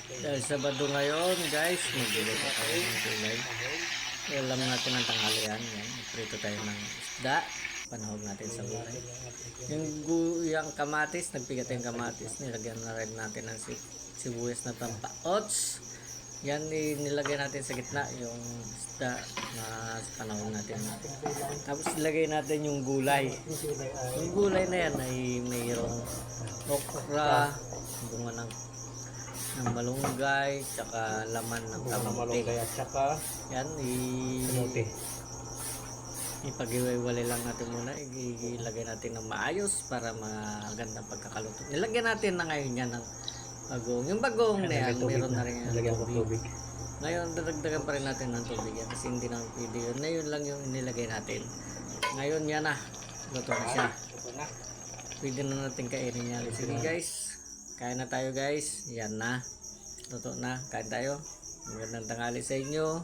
Dahil Sabado ngayon guys, magluluto tayo ng gulay. Alam natin ang tanghalian. Yan. Prito tayo ng isda. Panahog natin sa gulay. Yung kamatis, nagpigat yung kamatis. Nilagyan na rin natin ng sibuyas na tampaots. Yan nilagay natin sa gitna yung isda na panahog natin. Tapos ilagay natin yung gulay. Yung gulay na yan ay mayroong okra, bunga ng malunggay, tsaka laman ng kamote. Malunggay at saka Yan, kamote. ipag-iwalay lang natin muna. Ilagay natin ng maayos para magandang pagkakaluto. Nilagyan natin na ngayon yan ng bagong. Yung bagong na yan, meron na rin Lagyan ko tubig. Ngayon, dadagdagan pa rin natin ng tubig yan kasi hindi naman pwede yun. Ngayon lang yung inilagay natin. Ngayon yan na. Luto na siya. Pwede na natin kainin yan. Sige guys. Kain na tayo guys. Yan na. Luto na. Kain tayo. Magandang tanghali sa inyo.